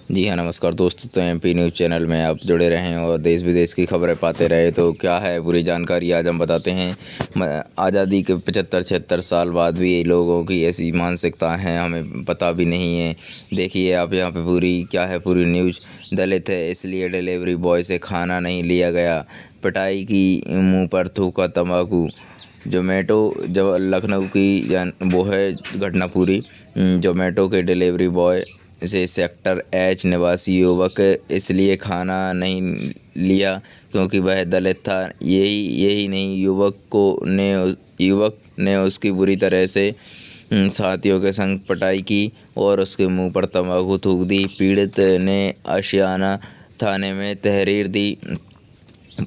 जी हाँ, नमस्कार दोस्तों। तो एमपी न्यूज़ चैनल में आप जुड़े रहें और देश विदेश की खबरें पाते रहे। तो क्या है पूरी जानकारी आज हम बताते हैं। आज़ादी के 75-76 साल बाद भी ये लोगों की ऐसी मानसिकता है, हमें पता भी नहीं है। देखिए आप यहाँ पे पूरी क्या है पूरी न्यूज़। दलित है इसलिए डिलीवरी बॉय से खाना नहीं लिया गया, पिटाई की, मुँह पर थूका तंबाकू। जोमेटो जब लखनऊ की वो है घटना पूरी। जोमेटो के डिलीवरी बॉय से सेक्टर एच निवासी युवक इसलिए खाना नहीं लिया क्योंकि वह दलित था। यही नहीं, युवक ने उसकी बुरी तरह से साथियों के संग पिटाई की और उसके मुंह पर तंबाकू थूक दी। पीड़ित ने आशियाना थाने में तहरीर दी।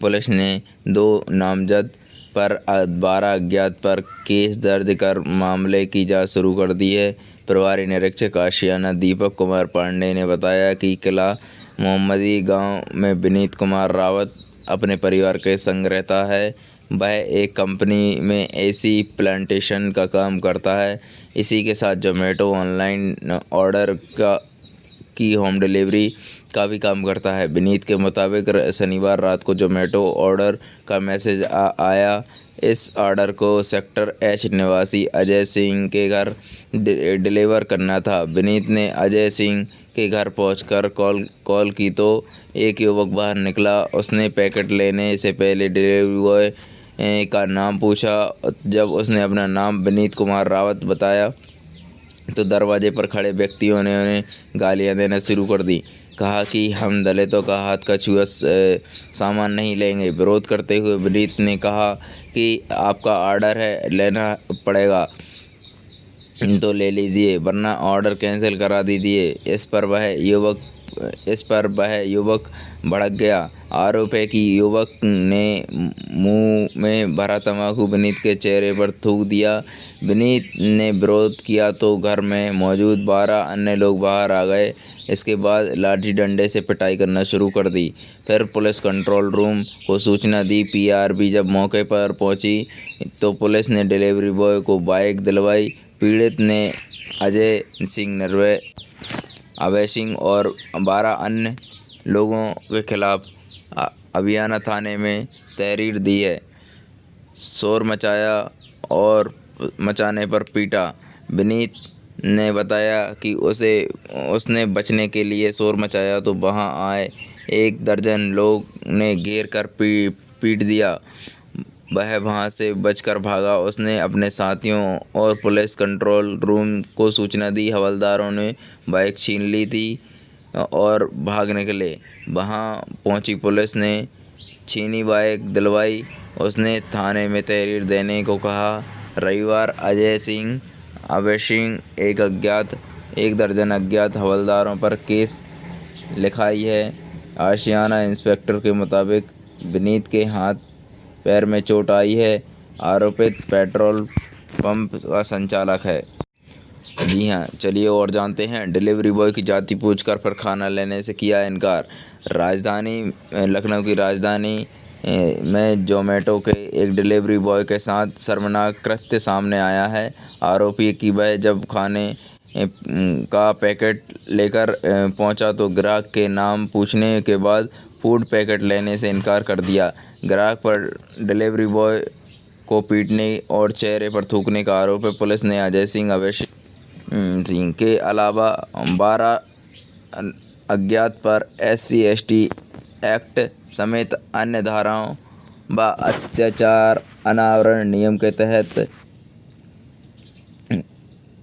पुलिस ने 2 नामजद पर 12 अज्ञात पर केस दर्ज कर मामले की जांच शुरू कर दी है। प्रभारी निरीक्षक आशियाना दीपक कुमार पांडे ने बताया कि किला मोहम्मदी गांव में विनीत कुमार रावत अपने परिवार के संग रहता है। वह एक कंपनी में एसी प्लांटेशन का काम करता है। इसी के साथ जोमेटो ऑनलाइन ऑर्डर की होम डिलीवरी का भी काम करता है। विनीत के मुताबिक शनिवार रात को जोमेटो ऑर्डर का मैसेज आया। इस ऑर्डर को सेक्टर एच निवासी अजय सिंह के घर डिलीवर करना था। विनीत ने अजय सिंह के घर पहुंचकर कॉल की तो एक युवक बाहर निकला। उसने पैकेट लेने से पहले डिलीवरी बॉय का नाम पूछा। जब उसने अपना नाम विनीत कुमार रावत बताया तो दरवाजे पर खड़े व्यक्तियों ने उन्हें गालियां देना शुरू कर दी। कहा कि हम दलितों का हाथ का छुआ सामान नहीं लेंगे। विरोध करते हुए विनीत ने कहा कि आपका ऑर्डर है, लेना पड़ेगा तो ले लीजिए वरना ऑर्डर कैंसिल करा दीजिए। इस पर वह युवक भड़क गया। आरोप है कि युवक ने मुंह में भरा तंबाकू विनीत के चेहरे पर थूक दिया। विनीत ने विरोध किया तो घर में मौजूद 12 अन्य लोग बाहर आ गए। इसके बाद लाठी डंडे से पिटाई करना शुरू कर दी। फिर पुलिस कंट्रोल रूम को सूचना दी। पीआरबी जब मौके पर पहुंची तो पुलिस ने डिलीवरी बॉय को बाइक दिलवाई। पीड़ित ने अजय सिंह, अभय सिंह और 12 अन्य लोगों के खिलाफ अभियाना थाने में तहरीर दी है। शोर मचाने पर पीटा। विनीत ने बताया कि उसने बचने के लिए शोर मचाया तो वहां आए 1 दर्जन लोग ने घेर कर पीट दिया। वह वहां से बचकर भागा। उसने अपने साथियों और पुलिस कंट्रोल रूम को सूचना दी। हवलदारों ने बाइक छीन ली थी और भाग निकले। वहां पहुंची पुलिस ने छीनी बाइक दिलवाई। उसने थाने में तहरीर देने को कहा। रविवार अजय सिंह, अभय सिंह, 1 दर्जन अज्ञात हवलदारों पर केस लिखाई है। आशियाना इंस्पेक्टर के मुताबिक विनीत के हाथ पैर में चोट आई है। आरोपित पेट्रोल पंप का संचालक है। जी हाँ, चलिए और जानते हैं। डिलीवरी बॉय की जाति पूछकर फिर खाना लेने से किया इनकार। लखनऊ की राजधानी में जोमेटो के एक डिलीवरी बॉय के साथ शर्मनाक कृत्य सामने आया है। आरोपी कि वह जब खाने का पैकेट लेकर पहुंचा तो ग्राहक के नाम पूछने के बाद फूड पैकेट लेने से इनकार कर दिया। ग्राहक पर डिलीवरी बॉय को पीटने और चेहरे पर थूकने का आरोप है। पुलिस ने अजय सिंह, अभय सिंह के अलावा 12 अज्ञात पर SC/ST एक्ट समेत अन्य धाराओं व अत्याचार अनावरण नियम के तहत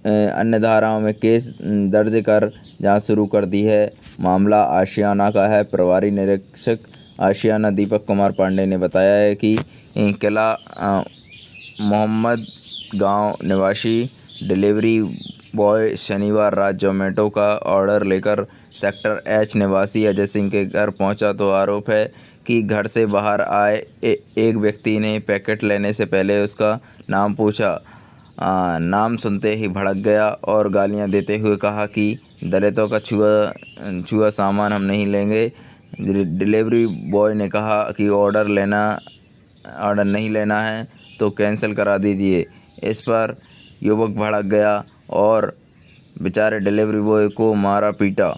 अन्य धाराओं में केस दर्ज कर जांच शुरू कर दी है। मामला आशियाना का है। प्रभारी निरीक्षक आशियाना दीपक कुमार पांडे ने बताया है कि किला मोहम्मद गांव निवासी डिलीवरी बॉय शनिवार रात जोमेटो का ऑर्डर लेकर सेक्टर एच निवासी अजय सिंह के घर पहुंचा तो आरोप है कि घर से बाहर आए एक व्यक्ति ने पैकेट लेने से पहले उसका नाम पूछा। नाम सुनते ही भड़क गया और गालियां देते हुए कहा कि दलितों का छुआ सामान हम नहीं लेंगे। डिलीवरी बॉय ने कहा कि ऑर्डर नहीं लेना है तो कैंसिल करा दीजिए। इस पर युवक भड़क गया और बेचारे डिलीवरी बॉय को मारा पीटा।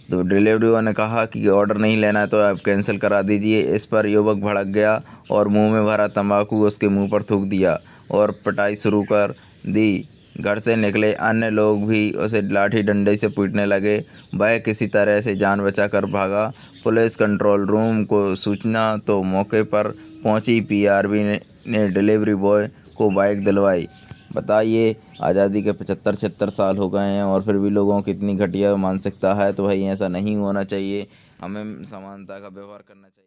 तो डिलीवरी बॉय ने कहा कि ऑर्डर नहीं लेना है तो आप कैंसिल करा दीजिए। इस पर युवक भड़क गया और मुंह में भरा तंबाकू उसके मुंह पर थूक दिया और पिटाई शुरू कर दी। घर से निकले अन्य लोग भी उसे लाठी डंडे से पीटने लगे। वह किसी तरह से जान बचाकर भागा। पुलिस कंट्रोल रूम को सूचना तो मौके पर पहुंची पीआरबी ने डिलीवरी बॉय को बाइक दिलवाई। बताइए, आज़ादी के 75-76 साल हो गए हैं और फिर भी लोगों की इतनी घटिया मानसिकता है। तो भाई ऐसा नहीं होना चाहिए, हमें समानता का व्यवहार करना चाहिए।